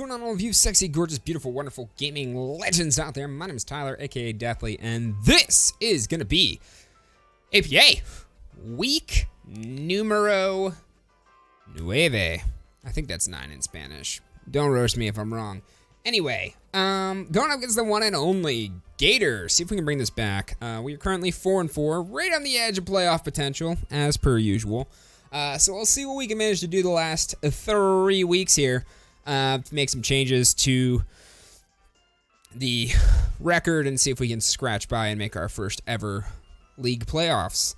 going on, all of you sexy, gorgeous, beautiful, wonderful gaming legends out there? My name is Tyler, aka Deathly, and this is gonna be APA week numero 9. I think that's 9 in Spanish. Don't roast me if I'm wrong. Anyway, going up against the one and only Gators. See if we can bring this back. We are currently 4-4, right on the edge of playoff potential, as per usual. So we'll see what we can manage to do the last 3 weeks here. To make some changes to the record and see if we can scratch by and make our first ever league playoffs.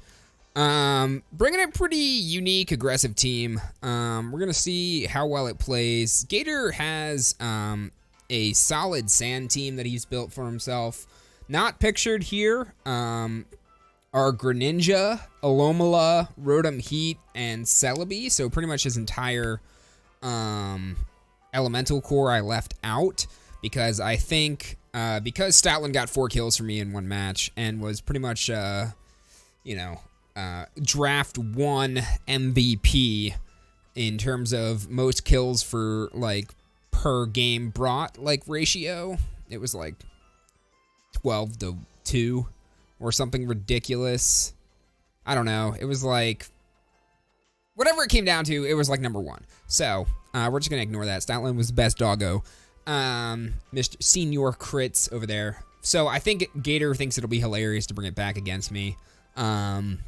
Bringing a pretty unique, aggressive team. We're going to see how well it plays. Gator has a solid sand team that he's built for himself. Not pictured here are Greninja, Alomola, Rotom Heat, and Celebi. So pretty much his entire elemental core I left out because I think because Stoutland got 4 kills for me in one match and was pretty much draft 1 MVP in terms of most kills for like per game brought like ratio. It was like 12-2 or something ridiculous. I don't know. It was like whatever it came down to, it was like number 1. So we're just going to ignore that. Stoutland was the best doggo. Mr. Senior Crits over there. So I think Gator thinks it'll be hilarious to bring it back against me. I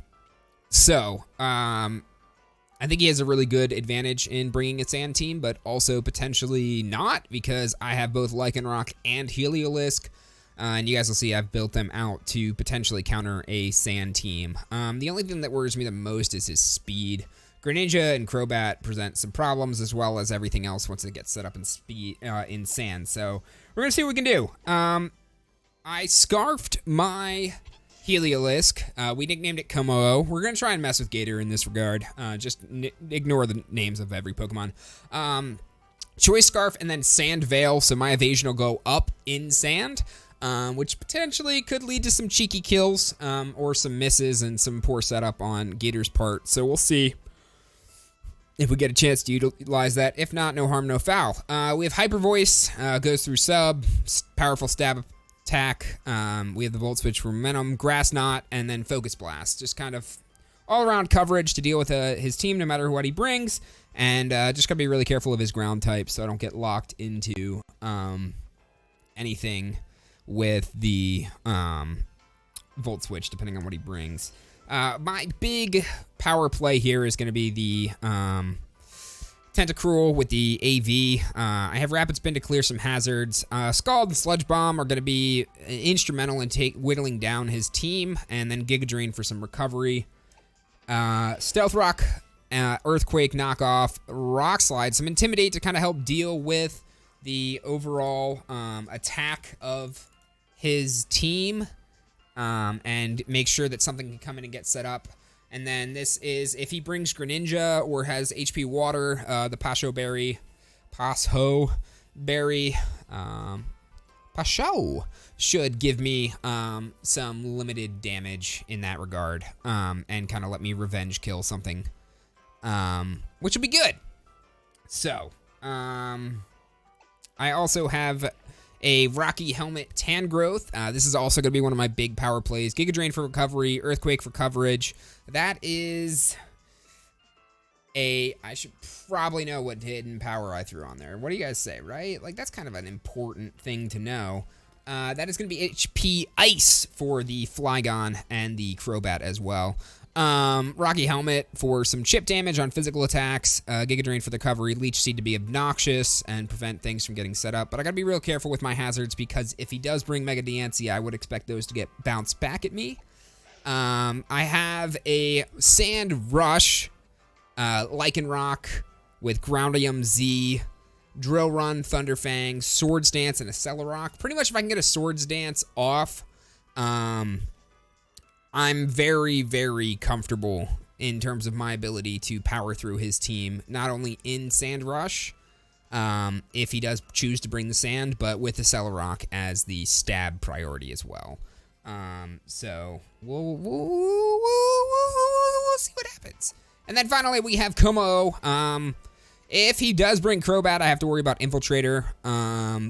think he has a really good advantage in bringing a sand team, but also potentially not because I have both Lycanroc and Heliolisk. And you guys will see I've built them out to potentially counter a sand team. The only thing that worries me the most is his speed. Greninja and Crobat present some problems as well as everything else once it gets set up in speed in sand. So we're going to see what we can do. I scarfed my Heliolisk. We nicknamed it Como. We're going to try and mess with Gator in this regard. Just ignore the names of every Pokemon. Choice Scarf and then Sand Veil, so my evasion will go up in sand. Which potentially could lead to some cheeky kills or some misses and some poor setup on Gator's part. So we'll see if we get a chance to utilize that. If not, no harm, no foul. We have Hyper Voice, goes through sub, powerful stab attack. We have the Volt Switch for momentum, Grass Knot, and then Focus Blast. Just kind of all-around coverage to deal with his team no matter what he brings. And just got to be really careful of his ground type so I don't get locked into anything with the Volt Switch, depending on what he brings. My big power play here is going to be the Tentacruel with the AV. I have Rapid Spin to clear some hazards. Scald and Sludge Bomb are going to be instrumental in whittling down his team, and then Giga Drain for some recovery. Stealth Rock, Earthquake knockoff, Rock Slide, some Intimidate to kind of help deal with the overall attack of his team and make sure that something can come in and get set up. And then this is if he brings Greninja or has HP Water, the Pasho should give me some limited damage in that regard and kind of let me revenge kill something, which would be good. So, I also have a Rocky Helmet Tangrowth. This is also going to be one of my big power plays. Giga Drain for recovery, Earthquake for coverage. That is I should probably know what hidden power I threw on there. What do you guys say, right? Like, that's kind of an important thing to know. That is going to be HP Ice for the Flygon and the Crobat as well. Rocky Helmet for some chip damage on physical attacks, Giga Drain for the recovery, Leech Seed to be obnoxious and prevent things from getting set up. But I gotta be real careful with my hazards because if he does bring Mega Diancie, I would expect those to get bounced back at me. I have a Sand Rush, Lycanroc with Groundium Z, Drill Run, Thunderfang, Swords Dance, and a Celerock. Pretty much if I can get a Swords Dance off, I'm very, very comfortable in terms of my ability to power through his team, not only in Sand Rush, if he does choose to bring the sand, but with the Celerock as the stab priority as well. So we'll see what happens. And then finally we have Como. If he does bring Crobat, I have to worry about Infiltrator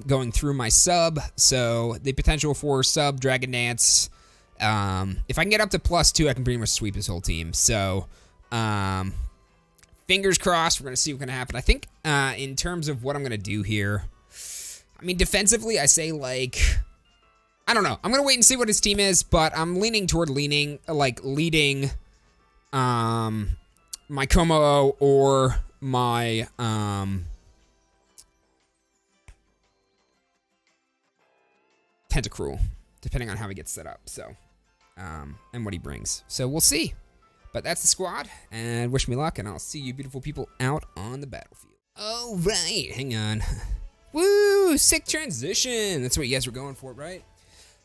going through my sub. So the potential for sub Dragon Dance. If I can get up to +2, I can pretty much sweep his whole team. So fingers crossed. We're going to see what's going to happen. I think in terms of what I'm going to do here, I mean, defensively, I say, like, I don't know. I'm going to wait and see what his team is, but I'm leaning toward leading my Como or my Tentacruel, depending on how he gets set up. So, and what he brings. So we'll see. But that's the squad, and wish me luck, and I'll see you beautiful people out on the battlefield. All right, hang on. Woo, sick transition. That's what you guys were going for, right?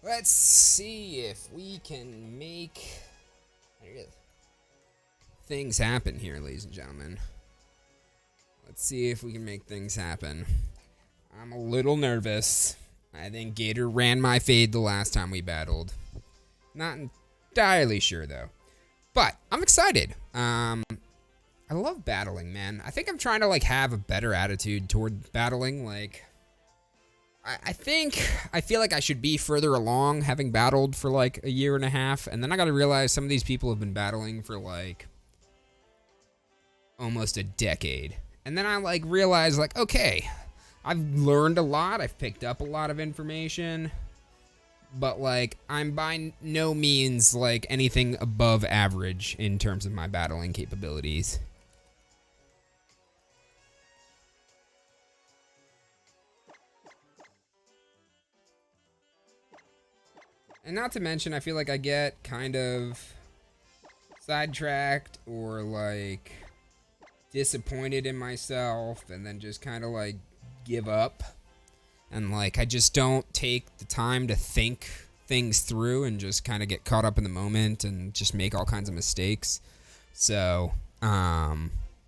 Let's see if we can make things happen here, ladies and gentlemen. Let's see if we can make things happen. I'm a little nervous. I think Gator ran my fade the last time we battled. Not entirely sure, though. But I'm excited. I love battling, man. I think I'm trying to, like, have a better attitude toward battling. Like, I feel like I should be further along, having battled for, like, a year and a half. And then I got to realize some of these people have been battling for, like, almost a decade. And then I, like, realized, like, okay, I've learned a lot. I've picked up a lot of information. But, like, I'm by no means, like, anything above average in terms of my battling capabilities. And not to mention, I feel like I get kind of sidetracked or, like, disappointed in myself and then just kind of, like, give up. And, like, I just don't take the time to think things through and just kind of get caught up in the moment and just make all kinds of mistakes. So, I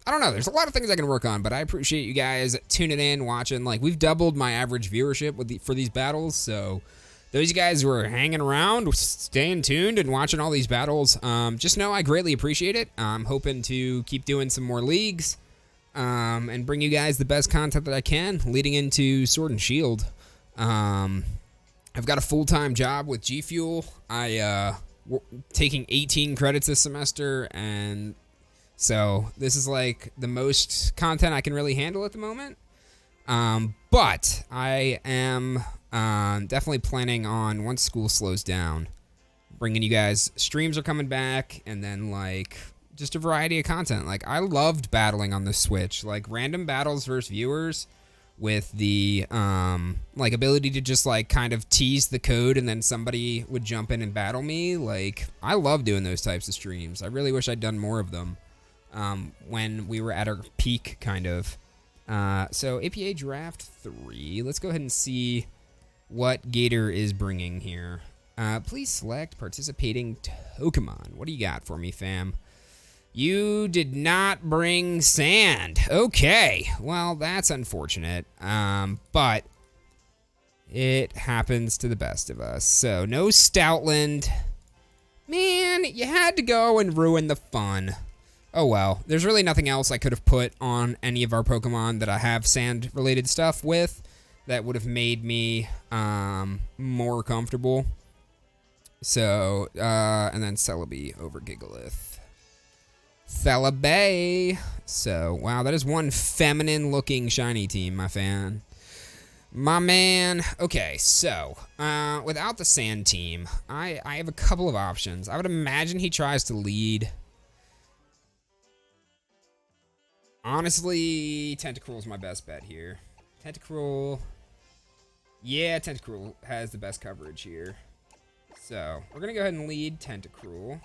don't know. There's a lot of things I can work on, but I appreciate you guys tuning in, watching. Like, we've doubled my average viewership for these battles, so those guys who are hanging around, staying tuned, and watching all these battles, just know I greatly appreciate it. I'm hoping to keep doing some more leagues. And bring you guys the best content that I can leading into Sword and Shield. I've got a full-time job with G Fuel. Taking 18 credits this semester, and so this is like the most content I can really handle at the moment. But I am definitely planning on, once school slows down, bringing you guys, streams are coming back, and then, like, just a variety of content. Like, I loved battling on the Switch. Like, random battles versus viewers with the, like, ability to just, like, kind of tease the code and then somebody would jump in and battle me. Like, I love doing those types of streams. I really wish I'd done more of them when we were at our peak, kind of. So, APA Draft 3. Let's go ahead and see what Gator is bringing here. Please select participating Pokémon. What do you got for me, fam? You did not bring sand. Okay. Well, that's unfortunate. But it happens to the best of us. So, no Stoutland. Man, you had to go and ruin the fun. Oh, well. There's really nothing else I could have put on any of our Pokemon that I have sand-related stuff with that would have made me more comfortable. So, and then Celebi over Gigalith. Celebi. So, wow, that is one feminine-looking shiny team, my fan. My man. Okay, so, without the sand team, I have a couple of options. I would imagine he tries to lead. Honestly, Tentacruel is my best bet here. Tentacruel. Yeah, Tentacruel has the best coverage here. So, we're going to go ahead and lead Tentacruel.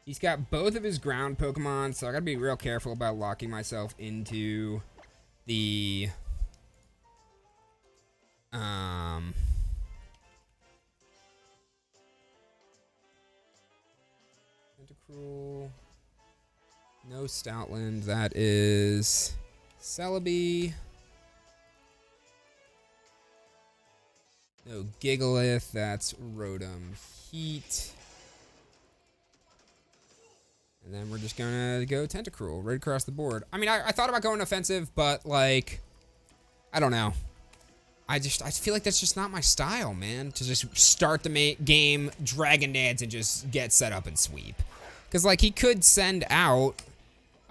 He's got both of his ground Pokemon, so I gotta be real careful about locking myself into the Tentacruel. No Stoutland. That is Celebi. No Gigalith. That's Rotom Heat. And then we're just gonna go Tentacruel right across the board. I mean, I thought about going offensive, but like, I don't know. I feel like that's just not my style, man. To just start the game, Dragon Dance, and just get set up and sweep. Because like he could send out.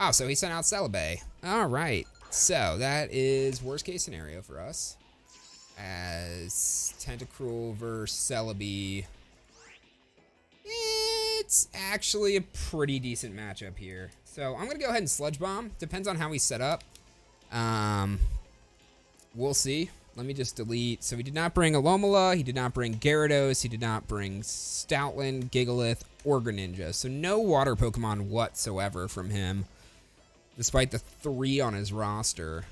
Oh, so he sent out Celebi. All right. So that is worst case scenario for us. As Tentacruel versus Celebi. It's actually a pretty decent matchup here. So I'm gonna go ahead and Sludge Bomb. Depends on how he's set up. We'll see. Let me just delete. So he did not bring Alomola. He did not bring Gyarados. He did not bring Stoutland, Gigalith, or Greninja. So no water Pokemon whatsoever from him. Despite the 3 on his roster.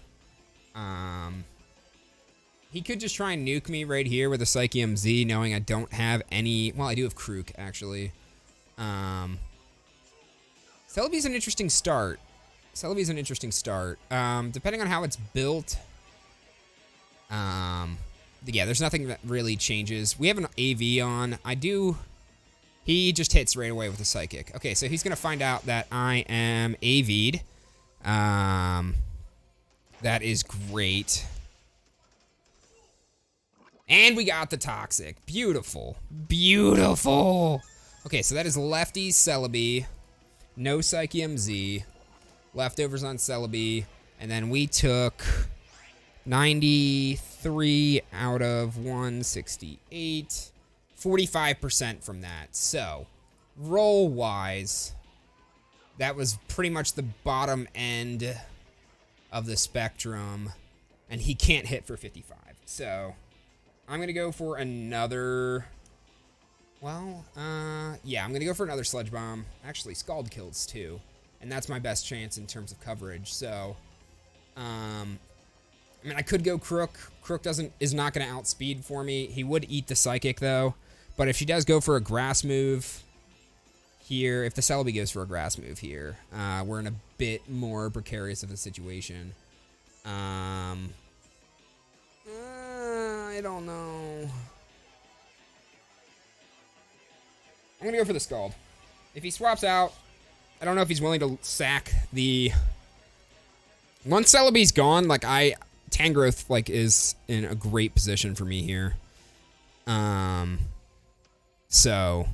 He could just try and nuke me right here with a Psychium Z, knowing I don't have any... Well, I do have Krook, actually. Celebi's an interesting start. Depending on how it's built... yeah, there's nothing that really changes. We have an AV on. He just hits right away with a Psychic. Okay, so he's going to find out that I am AV'd. That is great. And we got the Toxic. Beautiful. Beautiful. Okay, so that is Lefty Celebi. No Psychium Z. Leftovers on Celebi. And then we took 93 out of 168. 45% from that. So, roll-wise, that was pretty much the bottom end of the spectrum. And he can't hit for 55. So... I'm going to go for another... Well, yeah, I'm going to go for another Sludge Bomb. Actually, Scald kills, too. And that's my best chance in terms of coverage. So, I mean, I could go Krook. Krook is not going to outspeed for me. He would eat the Psychic, though. But if she does go for a Grass move here, if the Celebi goes for a Grass move here, we're in a bit more precarious of a situation. I don't know. I'm going to go for the Scald. If he swaps out, I don't know if he's willing to sack the... Once Celebi's gone, like, Tangrowth, like, is in a great position for me here. So,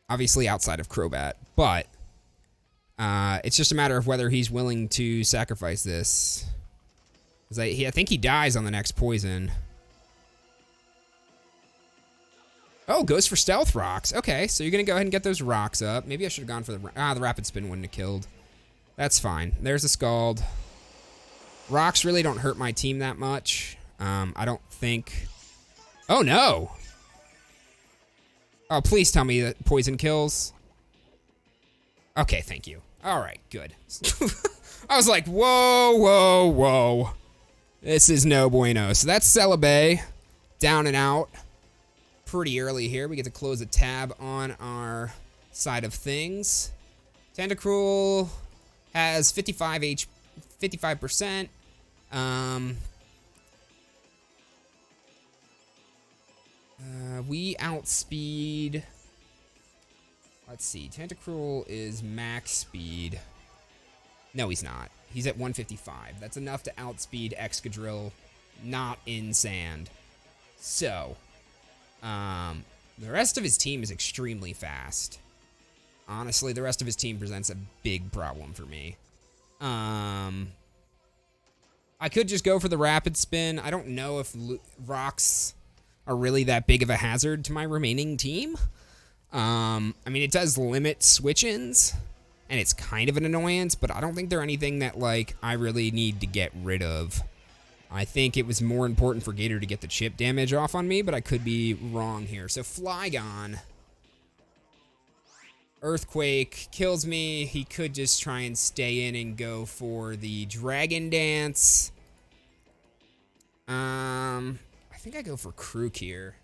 obviously outside of Crobat, but it's just a matter of whether he's willing to sacrifice this. I think he dies on the next poison. Oh, goes for Stealth Rocks. Okay, so you're going to go ahead and get those rocks up. Maybe I should have gone for the Rapid Spin wouldn't have killed. That's fine. There's a Scald. Rocks really don't hurt my team that much. I don't think... Oh, no! Oh, please tell me that poison kills. Okay, thank you. All right, good. I was like, whoa, whoa, whoa. This is no bueno. So that's Celebi. Down and out. Pretty early here. We get to close a tab on our side of things. Tentacruel has 55%. We outspeed... Let's see. Tentacruel is max speed. No, he's not. He's at 155. That's enough to outspeed Excadrill, not in sand. So, the rest of his team is extremely fast. Honestly, the rest of his team presents a big problem for me. I could just go for the Rapid Spin. I don't know if rocks are really that big of a hazard to my remaining team. I mean, it does limit switch-ins. And it's kind of an annoyance, but I don't think they're anything that, like, I really need to get rid of. I think it was more important for Gator to get the chip damage off on me, but I could be wrong here. So Flygon. Earthquake kills me. He could just try and stay in and go for the Dragon Dance. I think I go for Krook here.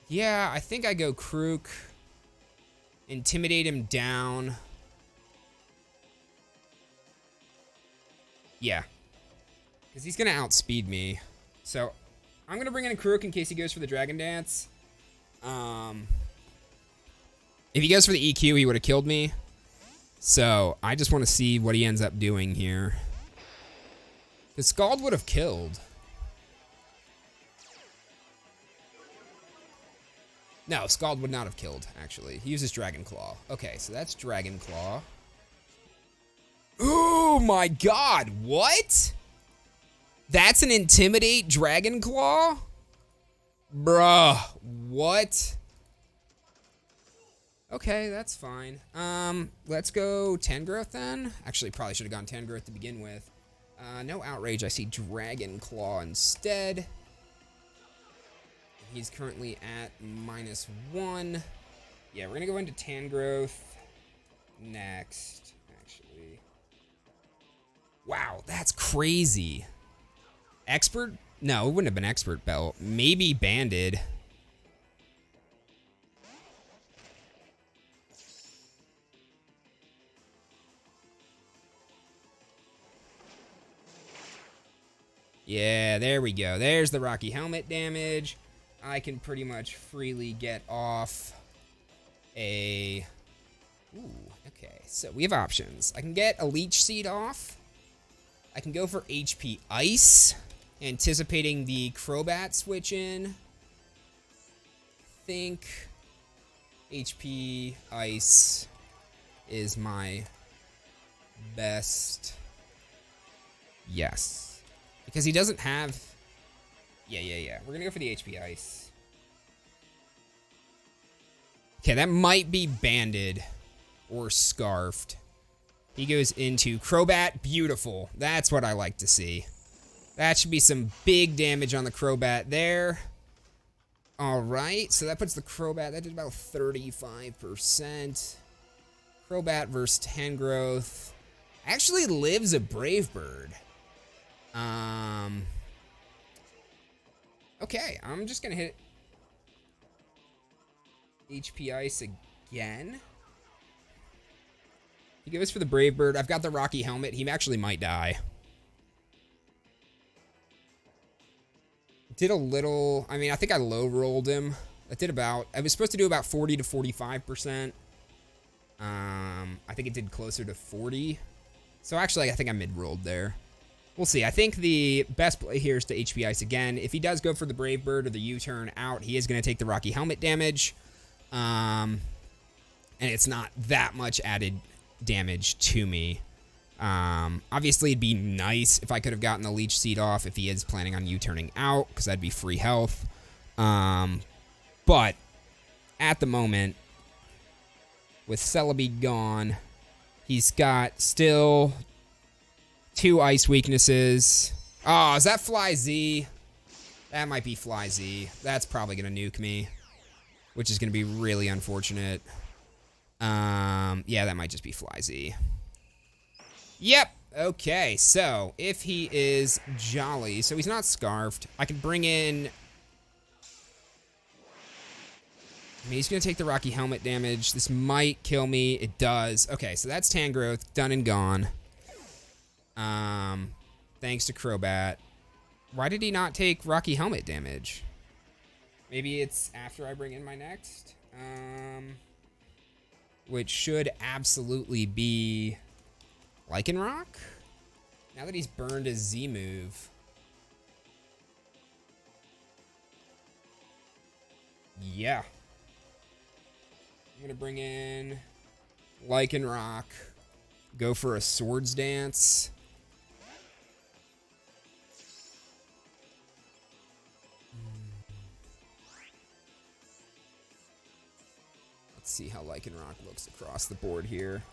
Yeah, I think I go Krook. Intimidate him down. Yeah. Because he's going to outspeed me. So, I'm going to bring in a Krook in case he goes for the Dragon Dance. If he goes for the EQ, he would have killed me. So I just want to see what he ends up doing here. Because Scald would have killed. No, Scald would not have killed, actually. He uses Dragon Claw. Okay, so that's Dragon Claw. Oh my god, what? That's an Intimidate Dragon Claw? Bruh, what? Okay, that's fine. Let's go Tangrowth then. Actually, probably should have gone Tangrowth to begin with. No Outrage, I see Dragon Claw instead. He's currently at -1. Yeah, we're gonna go into Tangrowth next, actually. Wow, that's crazy. Expert? No, it wouldn't have been Expert Belt. Maybe Banded. Yeah, there we go. There's the Rocky Helmet damage. I can pretty much freely get off a... Ooh, okay. So we have options. I can get a Leech Seed off. I can go for HP Ice, anticipating the Crobat switch in. I think HP Ice is my best. Yes. Because he doesn't have... Yeah. We're going to go for the HP Ice. Okay, that might be Banded or Scarfed. He goes into Crobat. Beautiful. That's what I like to see. That should be some big damage on the Crobat there. All right, so that puts the Crobat, that did about 35%. Crobat versus Tangrowth. Actually lives a Brave Bird. Okay, I'm just gonna hit HP Ice again. He goes for the Brave Bird. I've got the Rocky Helmet. He actually might die. Did a little... I mean, I think I low-rolled him. I did about... I was supposed to do about 40 to 45%. I think it did closer to 40. So actually, I think I mid-rolled there. We'll see. I think the best play here is to HP Ice again. If he does go for the Brave Bird or the U-turn out, he is going to take the Rocky Helmet damage. And it's not that much added damage to me. Obviously, it'd be nice if I could have gotten the Leech Seed off if he is planning on U-turning out, because that'd be free health. But at the moment, with Celebi gone, he's got still 2 ice weaknesses. Oh, is that Fly Z? That might be Fly Z. That's probably going to nuke me, which is going to be really unfortunate. Yeah, that might just be Fly Z. Yep. Okay, so if he is Jolly, so he's not Scarfed, I can bring in... I mean, he's going to take the Rocky Helmet damage. This might kill me. It does. Okay, so that's Tangrowth. Done and gone. Thanks to Crobat. Why did he not take Rocky Helmet damage? Maybe it's after I bring in my next. Which should absolutely be Lycanroc? Now that he's burned his Z move. Yeah. I'm going to bring in Lycanroc. Go for a Swords Dance. Let's see how Lycanroc looks across the board here.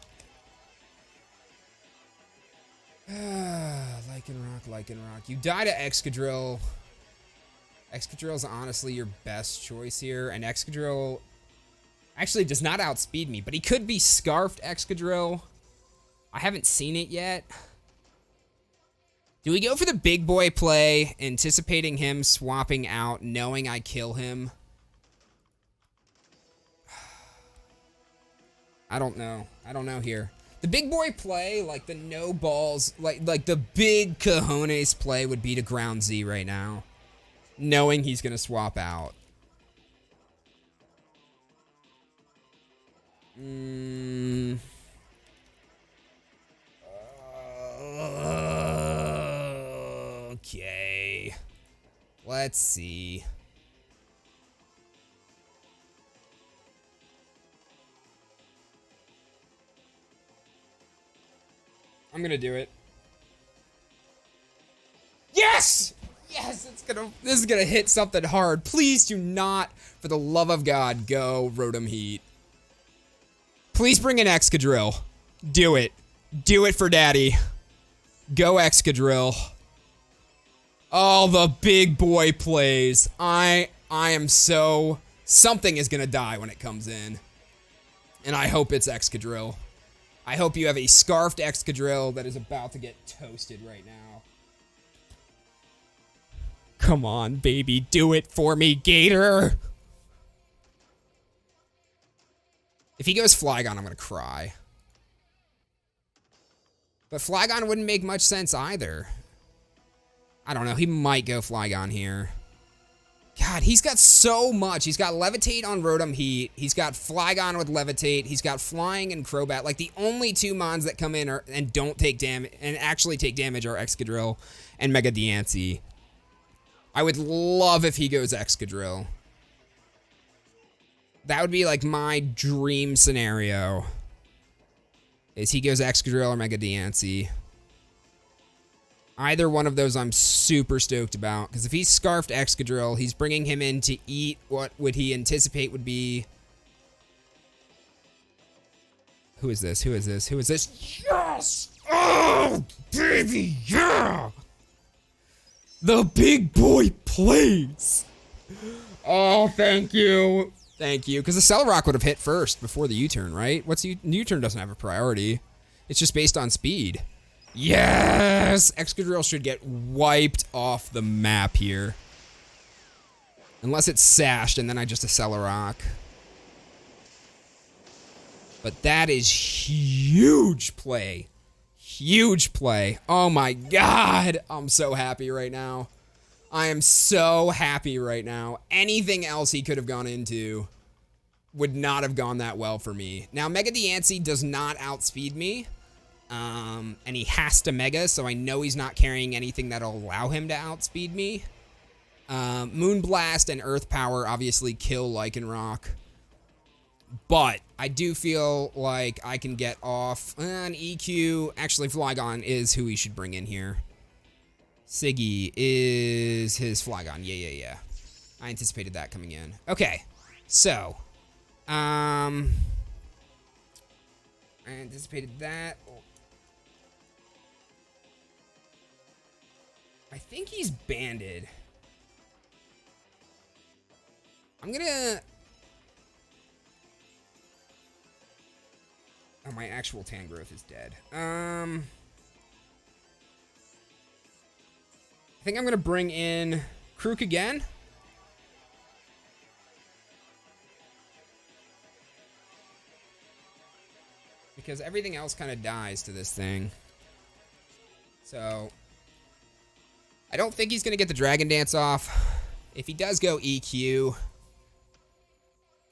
Lycanroc. You die to Excadrill. Excadrill's honestly your best choice here, and Excadrill actually does not outspeed me, but he could be Scarfed Excadrill. I haven't seen it yet. Do we go for the big boy play, anticipating him swapping out, knowing I kill him? I don't know. I don't know here. The big boy play, like the no balls, like the big cojones play would be to ground Z right now, knowing he's going to swap out. Mm. Okay. Let's see. I'm gonna do it. Yes! Yes, this is gonna hit something hard. Please do not, for the love of God, go Rotom Heat. Please bring in Excadrill. Do it. Do it for daddy. Go Excadrill. Oh, the big boy plays. I am so... Something is gonna die when it comes in. And I hope it's Excadrill. I hope you have a scarfed Excadrill that is about to get toasted right now. Come on, baby. Do it for me, Gator. If he goes Flygon, I'm gonna cry. But Flygon wouldn't make much sense either. I don't know. He might go Flygon here. God, he's got so much. He's got Levitate on Rotom Heat. He's got Flygon with Levitate. He's got Flying and Crobat. Like, the only two mons that come in and don't take damage and actually take damage are Excadrill and Mega Diancie. I would love if he goes Excadrill. That would be like my dream scenario. Is he goes Excadrill or Mega Diancie. Either one of those I'm super stoked about. Because if he's Scarfed Excadrill, he's bringing him in to eat what would he anticipate would be... Who is this? Who is this? Who is this? Yes! Oh, baby, yeah! The big boy plays! Oh, thank you. Thank you. Because the Celerock would have hit first before the U-turn, right? U-turn doesn't have a priority. It's just based on speed. Yes! Excadrill should get wiped off the map here. Unless it's sashed and then I just a Celerock. But that is huge play. Huge play. Oh my god. I'm so happy right now. I am so happy right now. Anything else he could have gone into would not have gone that well for me. Now, Mega Diancie does not outspeed me. And he has to Mega, so I know he's not carrying anything that'll allow him to outspeed me. Moonblast and Earth Power obviously kill Lycanroc. But I do feel like I can get off an EQ. Actually, Flygon is who he should bring in here. Siggy is his Flygon. Yeah. I anticipated that coming in. Okay, so. I anticipated that. I think he's banded. I'm gonna... Oh, my actual Tangrowth is dead. I think I'm gonna bring in Krook again. Because everything else kind of dies to this thing. So... I don't think he's going to get the Dragon Dance off. If he does go EQ,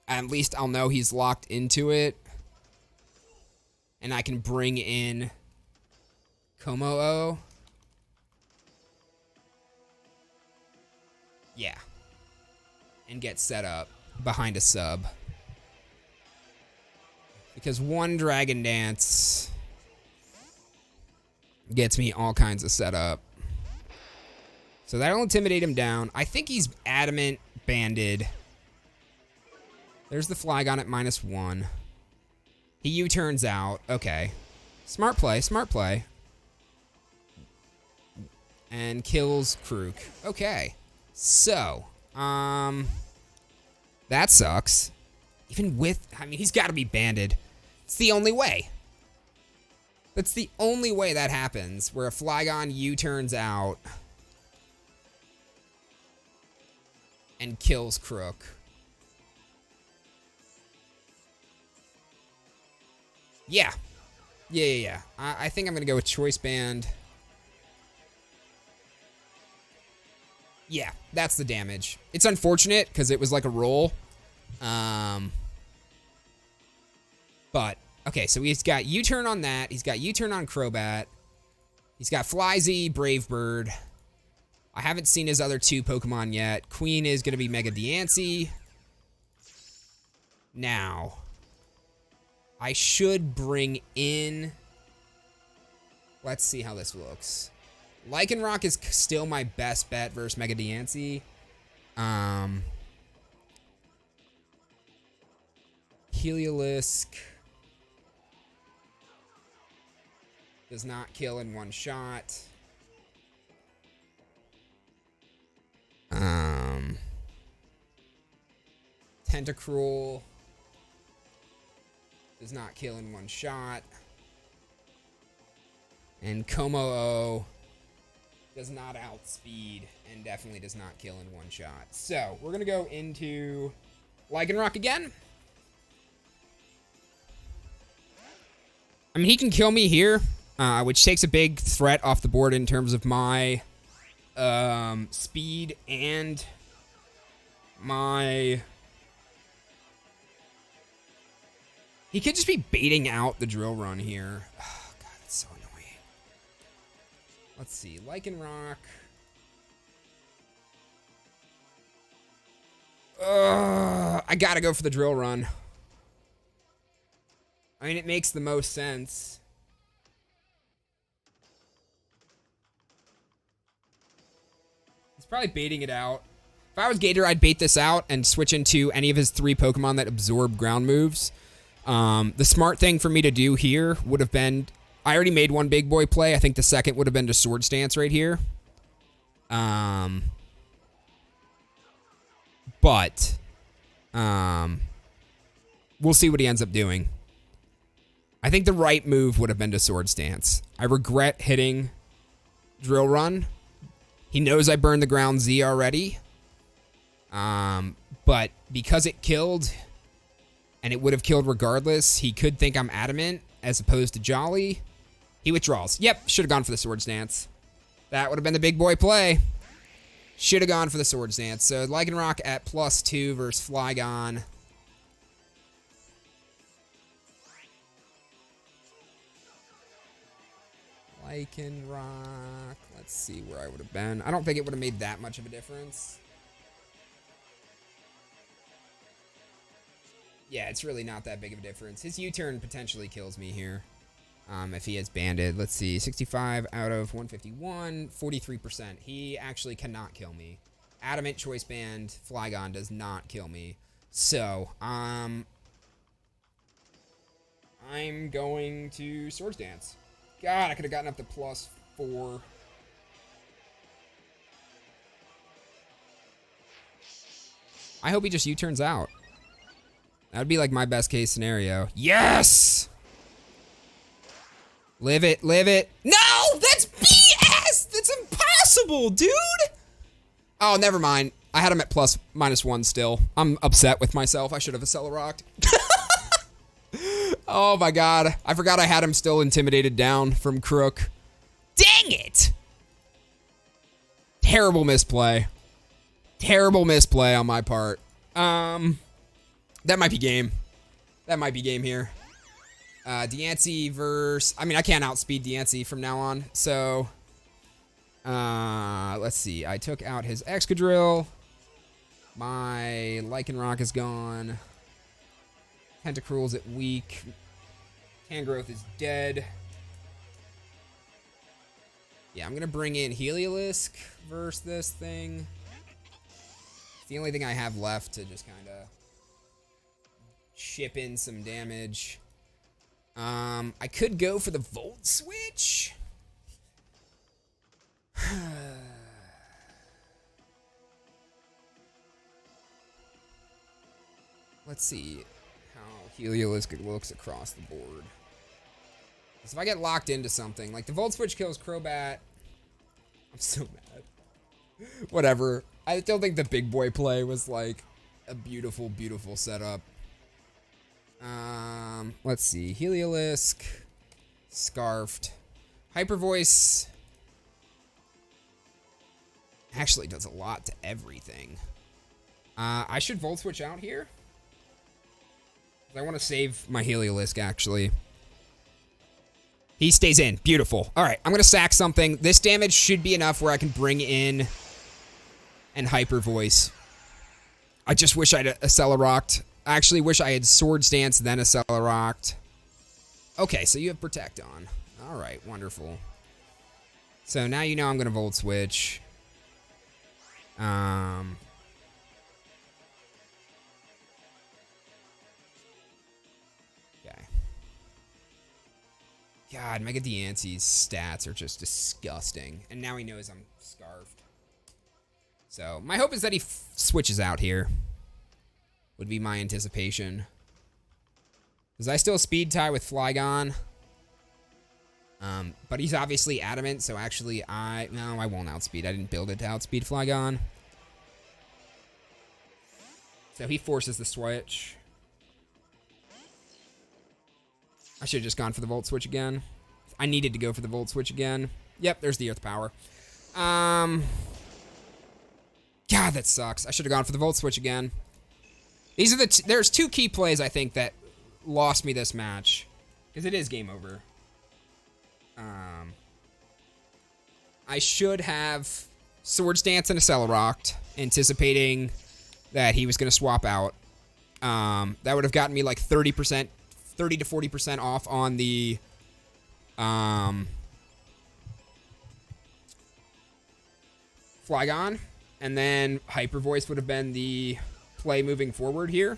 at least I'll know he's locked into it. And I can bring in Komo-o. Yeah. And get set up behind a sub. Because one Dragon Dance gets me all kinds of setup. So that'll intimidate him down. I think he's adamant banded. There's the Flygon at -1. He U-turns out. Okay. Smart play, smart play. And kills Krook. Okay. So, that sucks. Even with, I mean, he's got to be banded. It's the only way. That's the only way that happens, where a Flygon U-turns out and kills Krook. Yeah. Yeah. I think I'm going to go with Choice Band. Yeah, that's the damage. It's unfortunate, because it was like a roll. But, okay, so he's got U-turn on that. He's got U-turn on Crobat. He's got Flyzy, Brave Bird. I haven't seen his other 2 Pokemon yet. Queen is going to be Mega Diancie. Now, I should bring in... Let's see how this looks. Lycanroc is still my best bet versus Mega Diancie. Heliolisk does not kill in one shot. Tentacruel does not kill in one shot. And Como-O does not outspeed and definitely does not kill in one shot. So, we're going to go into Lycanroc again. I mean, he can kill me here, which takes a big threat off the board in terms of my speed and my... He could just be baiting out the Drill Run here. Oh, God, that's so annoying. Let's see. Lycanroc. I gotta go for the Drill Run. I mean, it makes the most sense. He's probably baiting it out. If I was Gator, I'd bait this out and switch into any of his 3 Pokemon that absorb ground moves. The smart thing for me to do here would have been... I already made one big boy play. I think the second would have been to Sword Stance right here. But... we'll see what he ends up doing. I think the right move would have been to Sword Stance. I regret hitting Drill Run. He knows I burned the Ground Z already. But because it killed, and it would have killed regardless, he could think I'm Adamant as opposed to Jolly. He withdraws. Yep, should have gone for the Sword Stance. That would have been the big boy play. Should have gone for the Sword Stance. So Lycanroc at +2 versus Flygon. Lycanroc. Let's see where I would have been. I don't think it would have made that much of a difference. Yeah, it's really not that big of a difference. His U-turn potentially kills me here. If he has banded. Let's see. 65 out of 151. 43%. He actually cannot kill me. Adamant Choice Band. Flygon does not kill me. So, I'm going to Sword Dance. God, I could have gotten up to +4. I hope he just U-turns out. That would be like my best case scenario. Yes! Live it, live it. No! That's BS! That's impossible, dude! Oh, never mind. I had him at +1 still. I'm upset with myself. I should have Accelerocked. Oh my god. I forgot I had him still intimidated down from Crook. Dang it! Terrible misplay. Terrible misplay on my part. That might be game. That might be game here. Diancie versus... I mean, I can't outspeed Diancie from now on, so... let's see. I took out his Excadrill. My Lycanroc is gone. Tentacruel's at weak. Tangrowth is dead. Yeah, I'm going to bring in Heliolisk versus this thing. It's the only thing I have left to just kind of chip in some damage. I could go for the Volt Switch. Let's see how Heliolisk looks across the board. Because if I get locked into something, like the Volt Switch kills Crobat, I'm so mad. Whatever. I still think the big boy play was like a beautiful, beautiful setup. Let's see. Heliolisk, Scarfed. Hyper Voice actually does a lot to everything. I should Volt Switch out here. I want to save my Heliolisk, actually. He stays in. Beautiful. All right, I'm going to sack something. This damage should be enough where I can bring in and Hyper Voice. I just wish I'd Accelerocked. I actually wish I had Swords Dance, then Accelerocked. Okay, so you have Protect on. All right, wonderful. So now you know I'm going to Volt Switch. Okay. God, Mega Diancie's stats are just disgusting. And now he knows I'm Scarfed. So my hope is that he switches out here. Would be my anticipation. Because I still speed tie with Flygon. But he's obviously adamant, so actually I won't outspeed. I didn't build it to outspeed Flygon. So he forces the switch. I should have just gone for the Volt Switch again. I needed to go for the Volt Switch again. Yep, there's the Earth Power. God, that sucks. I should have gone for the Volt Switch again. These are there's two key plays, I think, that lost me this match. Because it is game over. I should have Swords Dance and Accelerocked, anticipating that he was going to swap out. That would have gotten me like 30% to 40% off on the Flygon. And then Hyper Voice would have been the play moving forward here.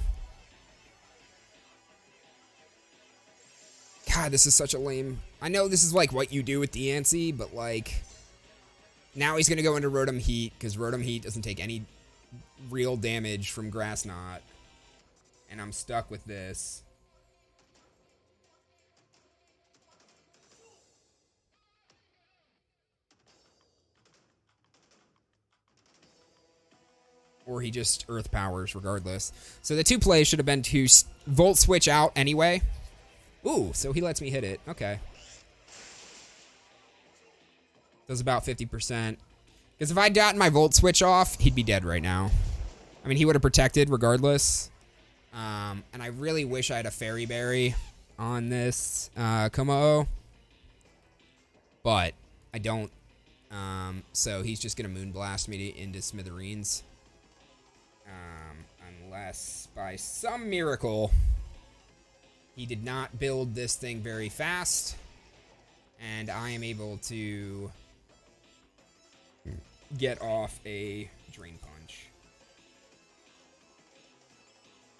God, this is such a lame... I know this is like what you do with Diancie, but like... Now he's going to go into Rotom Heat, because Rotom Heat doesn't take any real damage from Grass Knot. And I'm stuck with this. Or he just Earth Powers regardless. So the two plays should have been to Volt Switch out anyway. Ooh, so he lets me hit it. Okay. Does about 50%. Because if I'd gotten my Volt Switch off, he'd be dead right now. I mean, he would have protected regardless. And I really wish I had a Fairy Berry on this Kumo. But I don't. So he's just going to Moonblast me into smithereens. Unless by some miracle he did not build this thing very fast and I am able to get off a Drain Punch.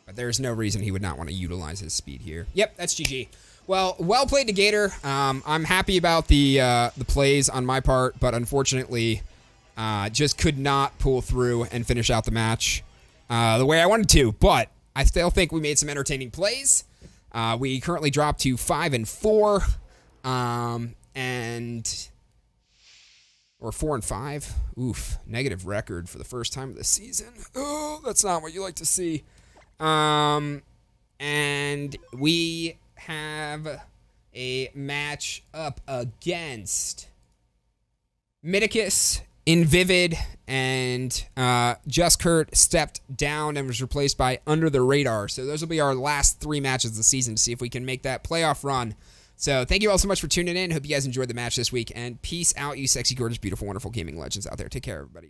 But there's no reason he would not want to utilize his speed here. Yep, that's GG. Well played to Gator. I'm happy about the plays on my part, but unfortunately just could not pull through and finish out the match the way I wanted to, but I still think we made some entertaining plays. We currently dropped to 5-4, or 4-5. Oof, negative record for the first time of the season. Oh, that's not what you like to see. And we have a match up against Miticus, Invivid, and Just Kurt stepped down and was replaced by Under the Radar. So those will be our last 3 matches of the season to see if we can make that playoff run. So thank you all so much for tuning in. Hope you guys enjoyed the match this week. And peace out, you sexy, gorgeous, beautiful, wonderful gaming legends out there. Take care, everybody.